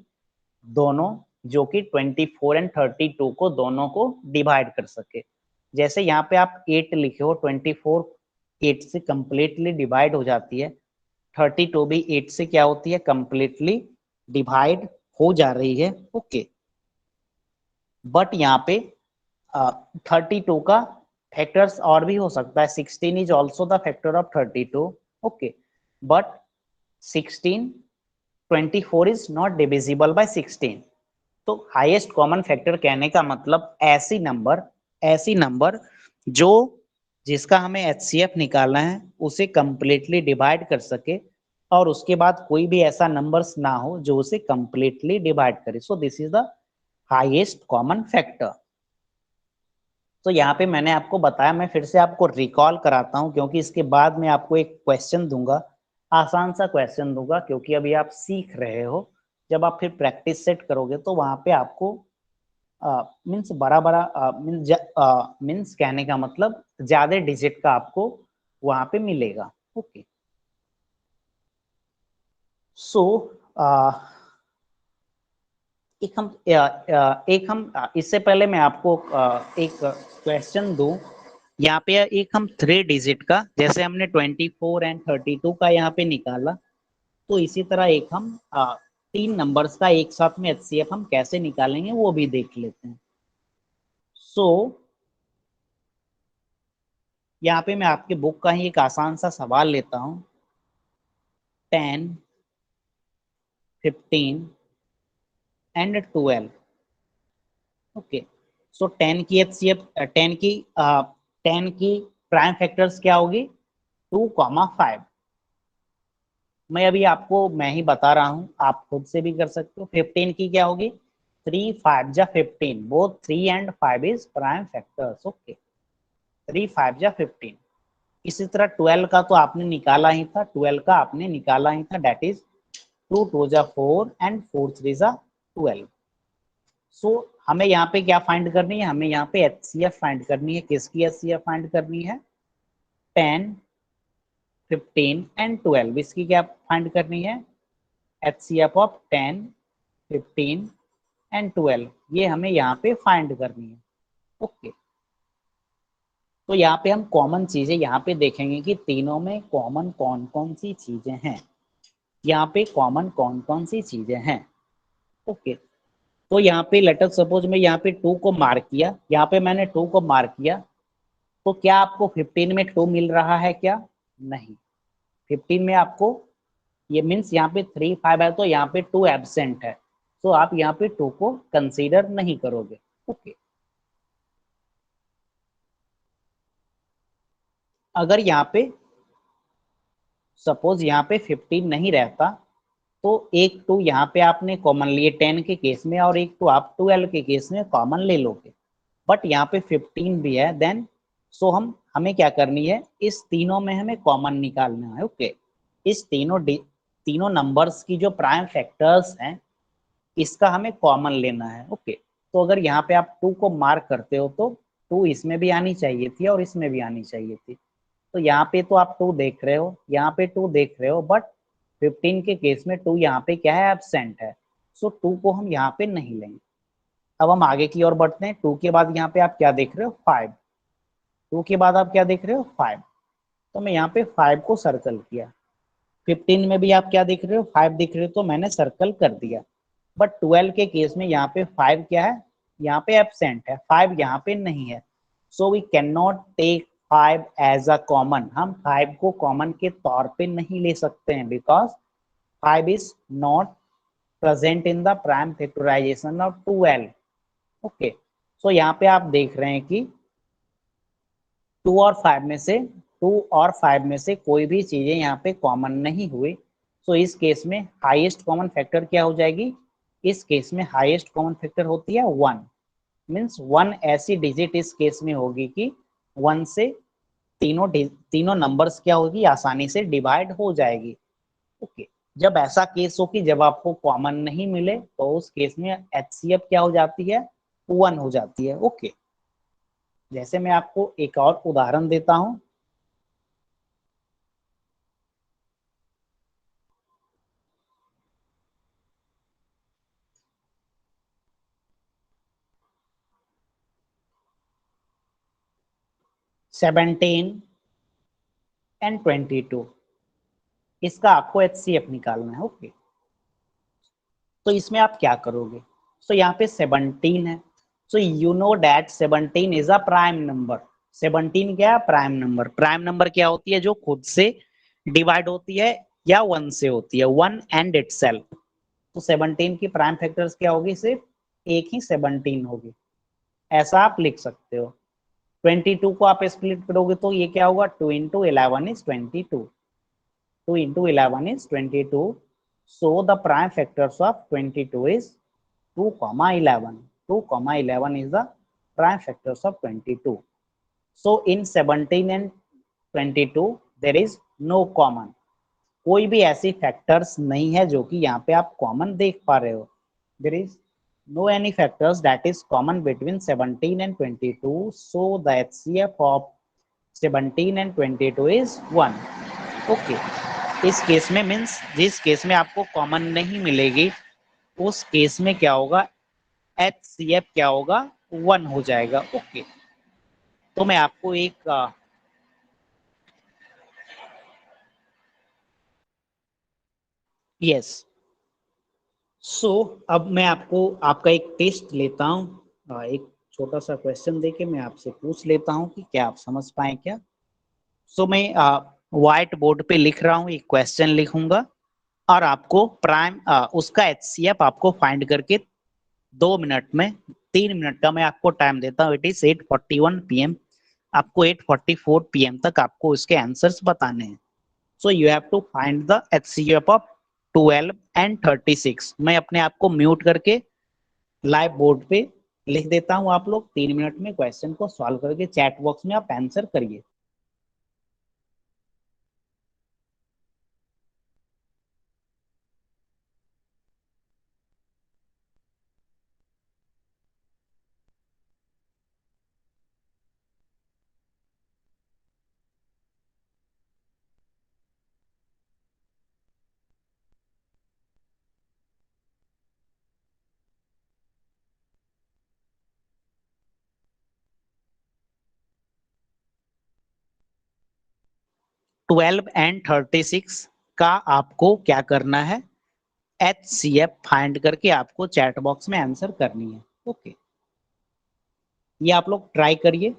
24 एंड 32 को दोनों को डिवाइड कर सके। जैसे यहाँ पे आप 8 लिखे हो, 24 8 से कंप्लीटली डिवाइड हो जाती है, 32 भी 8 से क्या होती है? कंप्लीटली डिवाइड हो जा रही है। ओके, बट यहाँ पे 32 का फैक्टर्स और भी हो सकता है। 16 is also the factor of 32। Okay, but 16 24 is not divisible by 16। तो हाईएस्ट कॉमन फैक्टर कहने का मतलब ऐसी नंबर जो जिसका हमें HCF निकालना है उसे कंप्लीटली डिवाइड कर सके और उसके बाद कोई भी ऐसा नंबर्स ना हो जो उसे कंप्लीटली डिवाइड करे। सो this is the highest common factor. तो यहाँ पे मैंने आपको बताया, मैं फिर से आपको रिकॉल कराता हूँ क्योंकि इसके बाद मैं आपको एक क्वेश्चन दूंगा, आसान सा क्वेश्चन दूंगा, क्योंकि अभी आप सीख रहे हो। जब आप फिर प्रैक्टिस सेट करोगे तो वहां पे आपको मीन्स बड़ा बड़ा मीन्स कहने का मतलब ज्यादा डिजिट का आपको वहां पे मिलेगा। ओके, सो एक हम इससे पहले मैं आपको एक क्वेश्चन दूं। यहाँ पे एक हम 3 डिजिट का, जैसे हमने 24 एंड 32 का यहाँ पे निकाला, तो इसी तरह एक हम 3 नंबर्स का एक साथ में HCF हम कैसे निकालेंगे वो भी देख लेते हैं। सो यहाँ पे मैं आपके बुक का ही एक आसान सा सवाल लेता हूँ। 10 15 एंड 12। ओके, सो 10 की HCF 10 की प्राइम फैक्टर्स क्या होगी? 2,5। मैं ही बता रहा हूँ, आप खुद से भी कर सकते हो। 15 की क्या होगी? 3 5 जा 15। Both 3 and 5 is prime factors. Okay, 3 5 जा 15। इसी तरह 12 का तो आपने निकाला ही था, 12 का आपने निकाला ही था, दैट इज 2 2 जा 4 एंड 4 3 जा 12। सो हमें यहाँ पे क्या फाइंड करनी है, हमें यहाँ पे एचसीएफ फाइंड करनी है। किसकी एचसीएफ फाइंड करनी है? 10, 15 एंड 12। इसकी क्या फाइंड करनी है? एचसीएफ ऑफ 10, 15 एंड 12, ये हमें यहाँ पे फाइंड करनी है। ओके, तो यहाँ पे हम कॉमन चीजें यहाँ पे देखेंगे कि तीनों में कॉमन कौन कौन सी चीजें हैं। यहाँ पे कॉमन कौन कौन सी चीजें हैं। ओके, तो यहाँ पे लेट अस सपोज मैं यहाँ पे 2 को मार्क किया, यहाँ पे मैंने 2 को मार्क किया, तो क्या आपको 15 में 2 मिल रहा है क्या? नहीं। 15 में आपको, ये मीन्स यहाँ पे 3, 5 है, तो यहाँ पे 2 एब्सेंट है, तो आप यहाँ पे 2 को कंसीडर नहीं करोगे। ओके, अगर यहाँ पे सपोज यहाँ पे 15 नहीं रहता, तो एक 2 यहाँ पे आपने कॉमन लिए 10 के केस में, और एक 2 आप 12 के केस में कॉमन ले लोगे। बट यहाँ पे 15 भी है, देन सो हमें क्या करनी है, इस तीनों में हमें कॉमन निकालना है। ओके, इस तीनों नंबर्स की जो प्राइम फैक्टर्स हैं, इसका हमें कॉमन लेना है। ओके, तो अगर यहाँ पे आप 2 को मार्क करते हो, तो 2 इसमें भी आनी चाहिए थी और इसमें भी आनी चाहिए थी। तो यहाँ पे तो आप 2 देख रहे हो, यहाँ पे 2 देख रहे हो, बट 15 के केस में 2 यहाँ पे क्या है, एब्सेंट है, सो 2 को हम यहाँ पे नहीं लेंगे। अब हम आगे की ओर बढ़ते हैं। 2 के बाद यहाँ पे आप क्या देख रहे हो? 5। 2 के बाद आप क्या देख रहे हो? 5। तो मैं यहाँ पे 5 को सर्कल किया। 15 में भी आप क्या देख रहे हो? 5 दिख रहे हो, तो मैंने सर्कल कर दिया। बट 12 के केस में यहाँ पे 5 क्या है, यहाँ पे एब्सेंट है, 5 यहाँ पे नहीं है, so we can not take 5 as a common. हम 5 को कॉमन के तौर पे नहीं ले सकते हैं, because 5 is not present in the prime factorisation of 12। Okay, so यहाँ पे आप देख रहे हैं कि 2 और 5 में से 2 और 5 में से कोई भी चीजें यहाँ पे कॉमन नहीं हुई। सो इस केस में हाईएस्ट कॉमन फैक्टर क्या हो जाएगी? इस केस में हाईएस्ट कॉमन फैक्टर होती है 1। मीन्स 1 ऐसी डिजिट इस केस में होगी कि 1 से तीनों नंबर्स क्या होगी, आसानी से डिवाइड हो जाएगी। ओके, जब ऐसा केस हो कि जब आपको कॉमन नहीं मिले, तो उस केस में एचसीएफ क्या हो जाती है? 1 हो जाती है। ओके, जैसे मैं आपको एक और उदाहरण देता हूं। सेवनटीन एंड 22, इसका आपको एचसीएफ निकालना है। ओके, तो इसमें आप क्या करोगे? सो यहाँ पे 17 है, so you know that 17 is a prime number. 17 क्या है? Prime number. प्राइम नंबर क्या होती है? जो खुद से डिवाइड होती है या 1 से होती है, 1 एंड इटसेल्फ। तो 17 की प्राइम फैक्टर्स क्या होगी? सिर्फ एक ही 17 होगी, ऐसा आप लिख सकते हो। 22 को आप स्प्लिट करोगे तो ये क्या होगा? 2 into 11 is 22। 2 into 11 is 22. So the prime factors of 22 is 2 comma 11. 2 comma 11 is the prime factors of 22. So in 17 and 22 there is no common. कोई भी ऐसी फैक्टर्स नहीं है जो कि यहाँ पे आप कॉमन देख पा रहे हो। There is no any factors that is common between 17 and 22. So the HCF of 17 and 22 is 1. Okay. इस केस में मीन्स जिस केस में आपको कॉमन नहीं मिलेगी, उस केस में क्या होगा? एचसीएफ क्या होगा? 1 हो जाएगा। ओके, तो मैं आपको एक यस, सो अब मैं आपको आपका एक टेस्ट लेता हूँ। एक छोटा सा क्वेश्चन देके मैं आपसे पूछ लेता हूँ कि क्या आप समझ पाए क्या। सो मैं व्हाइट बोर्ड पे लिख रहा हूँ, एक क्वेश्चन लिखूंगा, और आपको प्राइम उसका एचसीएफ आपको फाइंड करके 2 मिनट में, 3 मिनट का मैं आपको टाइम देता हूँ। It is 8:41 PM। आपको 8:44 PM तक आपको इसके आंसर्स बताने हैं। So you have to find the HCF of 12 and 36। मैं अपने आप को म्यूट करके लाइव बोर्ड पे लिख देता हूँ। आप लोग 3 मिनट में क्वेश्चन को सॉल्व करके चैट बॉक्स में आप आंसर करिए। 12 एंड 36 का आपको क्या करना है, HCF फाइंड करके आपको चैट बॉक्स में आंसर करनी है। ओके, ये आप लोग ट्राई करिए।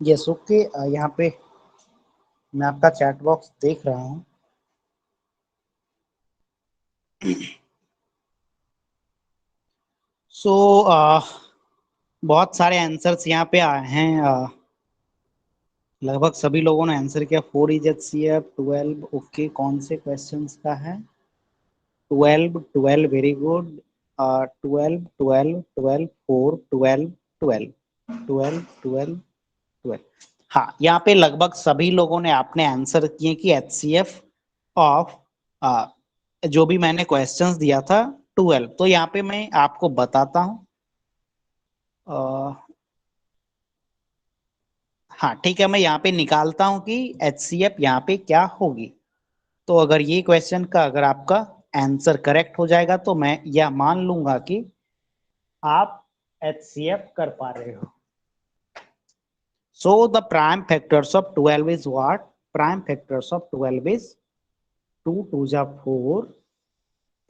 यस ओके, यहाँ पे मैं आपका चैट बॉक्स देख रहा हूँ। सो बहुत सारे आंसर्स यहाँ पे आए हैं। लगभग सभी लोगों ने आंसर किया। 4 इज HCF, 12 ओके। कौन से क्वेश्चंस का है? 12 12 वेरी गुड। 12 12 12 4 12 12 12 12 12। हाँ, यहाँ पे लगभग सभी लोगों ने आपने आंसर किए कि HCF ऑफ जो भी मैंने क्वेश्चंस दिया था 12। तो यहाँ पे मैं आपको बताता हूँ। हाँ ठीक है, मैं यहाँ पे निकालता हूँ कि HCF यहाँ पे क्या होगी। तो अगर ये क्वेश्चन का अगर आपका आंसर करेक्ट हो जाएगा तो मैं यह मान लूंगा कि आप HCF कर पा रहे हो। So the prime factors of 12 is what? Prime factors of 12 is 2 2 is 4,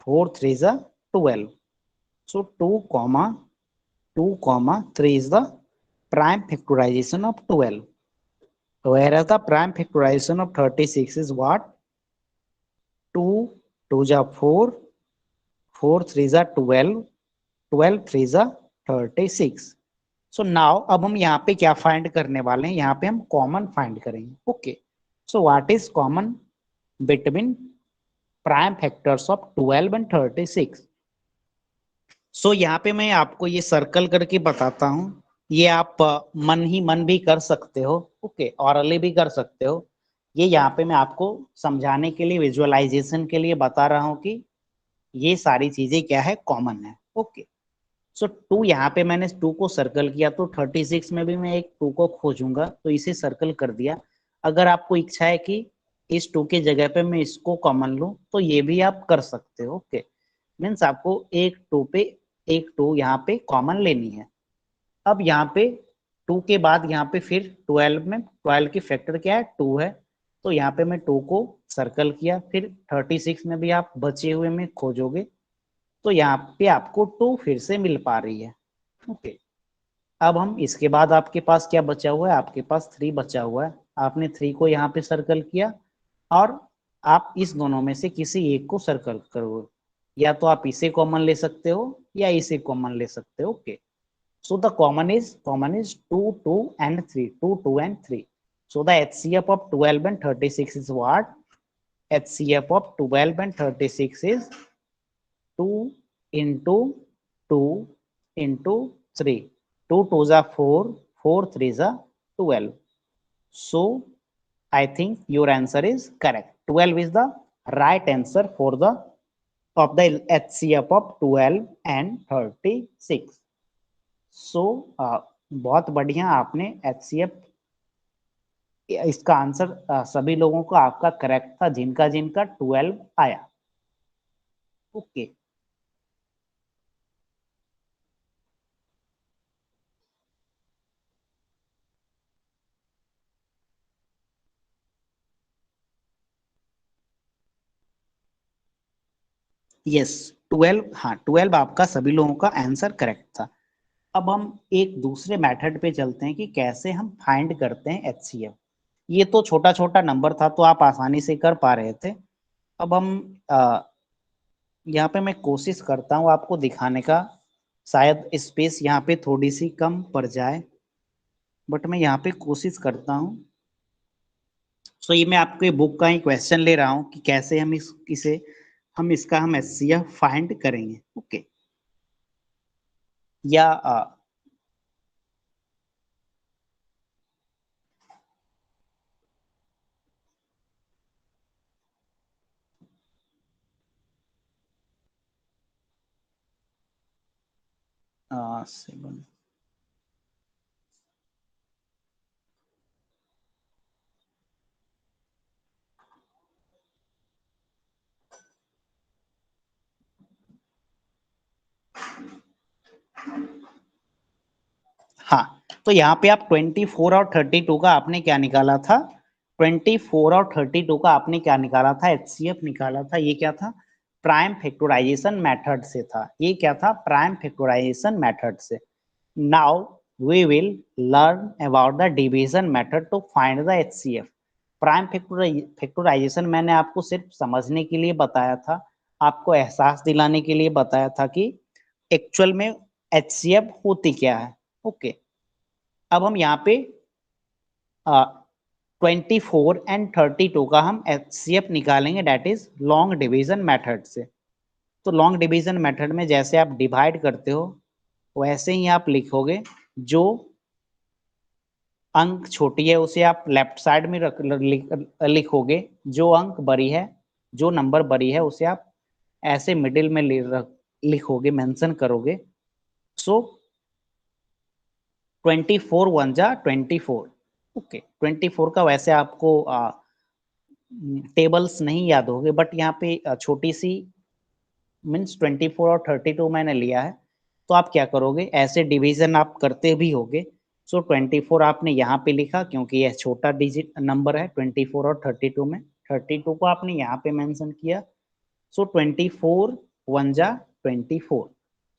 4 3 is 12. So 2 comma 2 comma 3 is the prime factorization of 12. Whereas the prime factorization of 36 is what? 2 2 is 4, 4 3 is 12, 12 3 is 36. So now अब हम यहाँ पे क्या find करने वाले हैं? यहाँ पे हम कॉमन फाइंड करेंगे। Okay, so what is common between prime factors of 12 and 36? सो यहाँ पे मैं आपको ये सर्कल करके बताता हूँ। ये आप मन ही मन भी कर सकते हो, ओके, ऑरली भी कर सकते हो। ये यहाँ पे मैं आपको समझाने के लिए, विजुअलाइजेशन के लिए बता रहा हूँ कि ये सारी चीजें क्या है, कॉमन है। ओके, सो 2 यहाँ पे मैंने 2 को सर्कल किया, तो 36 में भी मैं एक 2 को खोजूंगा, तो इसे सर्कल कर दिया। अगर आपको इच्छा है कि इस 2 के जगह पे मैं इसको कॉमन लूं, तो ये भी आप कर सकते हो। ओके, मीन्स आपको एक 2 पे एक 2 यहाँ पे कॉमन लेनी है। अब यहाँ पे 2 के बाद यहाँ पे फिर 12 में 12 की फैक्टर क्या है, 2 है, तो यहाँ पे मैं 2 को सर्कल किया। फिर 36 में भी आप बचे हुए में खोजोगे, तो यहाँ पे आपको 2 फिर से मिल पा रही है। ओके, अब हम इसके बाद आपके पास क्या बचा हुआ है, आपके पास 3 बचा हुआ है। आपने 3 को यहाँ पे सर्कल किया, और आप इस दोनों में से किसी एक को सर्कल करोगे, या तो आप इसे कॉमन ले सकते हो या इसे कॉमन ले सकते हो। Okay, so the common is 2 2 and 3, 2 2 and 3. So the HCF of 12 and 36 is what? HCF of 12 and 36 is 2 into 2 into 3. 2 2s are 4, 4 3s are 12. So I think your answer is correct. 12 is the right answer for the of the HCF of 12 and 36. So बहुत बढ़िया, आपने HCF, इसका answer सभी लोगों को आपका correct था, जिनका जिनका 12 आया। ओके, यस 12, हाँ 12 आपका सभी लोगों का आंसर करेक्ट था। अब हम एक दूसरे मेथड पे चलते हैं कि कैसे हम फाइंड करते हैं HCF। ये तो छोटा छोटा नंबर था, तो आप आसानी से कर पा रहे थे। अब हम यहाँ पे मैं कोशिश करता हूँ आपको दिखाने का, शायद स्पेस यहाँ पे थोड़ी सी कम पड़ जाए, बट मैं यहाँ पे कोशिश करता हूँ। सो ये मैं आपके बुक का ही क्वेश्चन ले रहा हूँ कि कैसे हम इसका हम HCF फाइंड करेंगे। ओके, या सेवन, हाँ, तो यहाँ पे आप 24 और 32 का आपने क्या निकाला था, 24 और 32 का आपने क्या निकाला था, HCF निकाला था। ये क्या था, प्राइम फैक्टराइजेशन मेथड से था। ये क्या था, प्राइम फैक्टराइजेशन मेथड से। Now we will learn about the division method to find the HCF। Prime factorization मैंने आपको सिर्फ समझने के लिए बताया था, आपको एहसास दिलाने के लिए बताया था कि एक्चुअल में HCF होती क्या है। ओके, अब हम यहाँ पे 24 एंड 32 का हम HCF निकालेंगे, that is long division method से। तो लॉन्ग डिवीजन मेथड में जैसे आप डिवाइड करते हो, वैसे ही आप लिखोगे। जो अंक छोटी है उसे आप लेफ्ट साइड में लिखोगे, जो अंक बड़ी है, जो नंबर बड़ी है उसे आप ऐसे मिडिल में लिखोगे, मेंशन करोगे। सो 24 1 जा 24। ओके, 24 का वैसे आपको टेबल्स नहीं याद होंगे, बट यहाँ पे छोटी सी मीन्स 24 और 32 मैंने लिया है, तो आप क्या करोगे, ऐसे डिवीजन आप करते भी होगे। सो 24 आपने यहाँ पे लिखा, क्योंकि यह छोटा डिजिट नंबर है 24 और 32 में, 32 को आपने यहाँ पे मेंशन किया। सो 24 1 जा 24।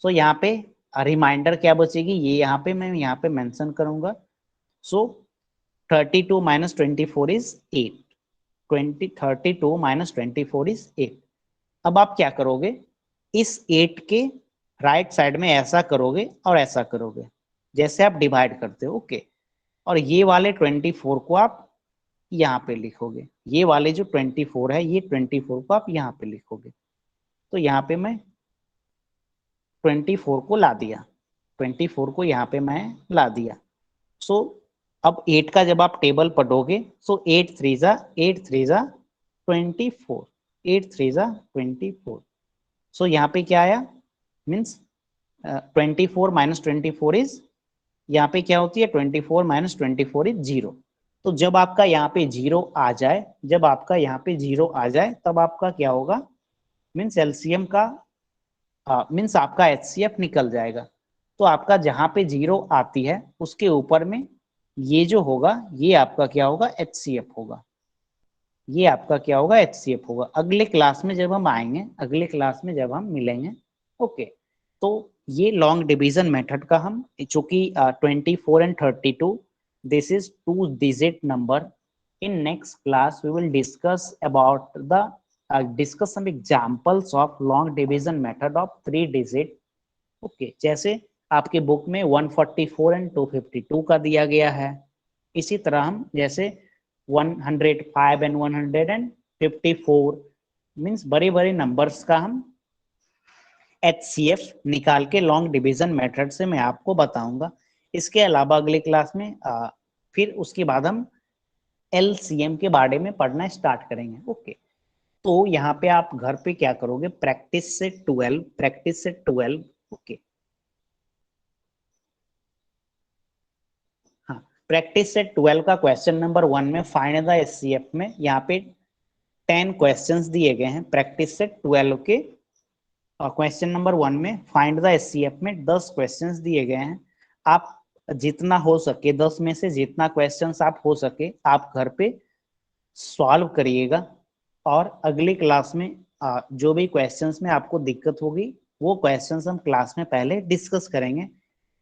सो यहाँ पे रिमाइंडर क्या बचेगी, ये यहाँ पे मैं यहाँ पे मेंशन करूंगा। सो 32 minus 24 is 8। 32 minus 24 is 8। अब आप क्या करोगे, इस 8 के राइट साइड में ऐसा करोगे और ऐसा करोगे, जैसे आप डिवाइड करते हो। ओके, और ये वाले 24 को आप यहाँ पे लिखोगे, ये वाले जो 24 है, ये 24 को आप यहाँ पे लिखोगे। तो यहाँ पे मैं 24 को ला दिया, 24 को यहाँ पे मैं ला दिया। सो अब 8 का जब आप टेबल पढ़ोगे, सो 8 3 जा 24, 8 3 जा 24। सो यहाँ पे क्या आया, मीन्स 24 माइनस 24 इज, यहाँ पे क्या होती है 24 माइनस 24 इज 0। तो जब आपका यहाँ पे 0 आ जाए, जब आपका यहाँ पे 0 आ जाए तब आपका क्या होगा, मीन्स एलसीएम का मीन्स आपका एचसीएफ निकल जाएगा। तो आपका जहां पे 0 आती है उसके ऊपर में ये जो होगा ये आपका क्या होगा, एचसीएफ होगा। ये आपका क्या होगा, एचसीएफ होगा। अगले क्लास में जब हम आएंगे, अगले क्लास में जब हम मिलेंगे, ओके। तो ये लॉन्ग डिवीजन मेथड का हम, चूंकि 24 and 32 this is 2 digit number, in next class we will discuss about the discuss some examples of long division method of 3 digit, okay. जैसे आपके बुक में 144 एंड 252 का दिया गया है, इसी तरह हम जैसे 105 एंड 154 मीन्स बड़े बड़े नंबर्स का हम एचसीएफ निकाल के लॉन्ग डिवीजन मेथड से मैं आपको बताऊंगा। इसके अलावा अगले क्लास में फिर उसके बाद हम एलसीएम के बारे में पढ़ना स्टार्ट करेंगे, ओके। तो यहाँ पे आप घर पे क्या करोगे, प्रैक्टिस से 12, प्रैक्टिस से 12, ओके। हाँ, प्रैक्टिस से 12 का क्वेश्चन नंबर 1 में फाइंड द एचसीएफ में यहाँ पे 10 क्वेश्चंस दिए गए हैं। प्रैक्टिस से 12 के क्वेश्चन नंबर 1 में फाइंड द एचसीएफ में 10 क्वेश्चंस दिए गए हैं। आप जितना हो सके 10 में से जितना क्वेश्चंस आप हो सके आप घर पे सॉल्व करिएगा, और अगली क्लास में जो भी क्वेश्चंस में आपको दिक्कत होगी वो क्वेश्चंस हम क्लास में पहले डिस्कस करेंगे।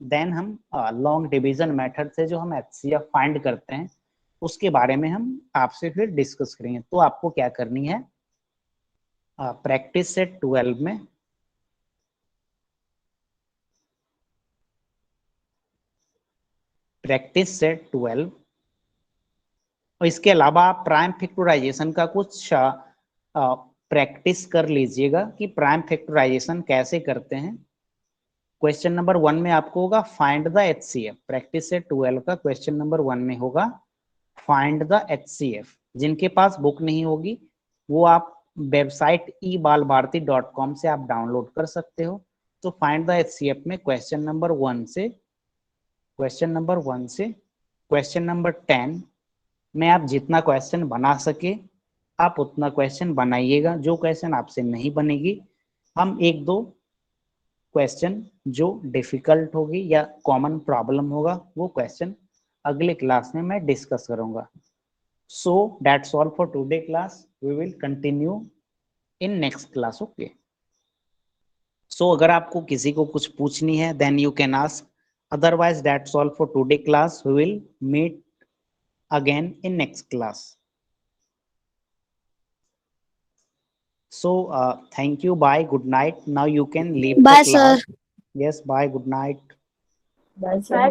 देन हम लॉन्ग डिवीजन मेथड से जो हम एचसीएफ फाइंड करते हैं उसके बारे में हम आपसे फिर डिस्कस करेंगे। तो आपको क्या करनी है, प्रैक्टिस सेट 12 में प्रैक्टिस सेट 12, और इसके अलावा आप प्राइम फैक्टराइजेशन का कुछ प्रैक्टिस कर लीजिएगा कि प्राइम फैक्टराइजेशन कैसे करते हैं। क्वेश्चन नंबर 1 में आपको होगा find the HCF, practice set 12 का क्वेश्चन नंबर 1 में होगा फाइंड द एचसीएफ। जिनके पास बुक नहीं होगी वो आप वेबसाइट ebalbharti.com से आप डाउनलोड कर सकते हो। तो फाइंड द एचसीएफ में क्वेश्चन नंबर 1 से क्वेश्चन नंबर 10 में आप जितना क्वेश्चन बना सके आप उतना क्वेश्चन बनाइएगा। जो क्वेश्चन आपसे नहीं बनेगी हम एक दो क्वेश्चन जो डिफिकल्ट होगी या कॉमन प्रॉब्लम होगा वो क्वेश्चन अगले क्लास में मैं डिस्कस करूंगा। So that's all for today class, we will continue in next class, okay. So अगर आपको किसी को कुछ पूछनी है then you can ask, otherwise that's all for today class, we will meet again in next class. So thank you, bye, good night. Now you can leave the Bye, class. sir. Yes, bye, good night. Bye, sir.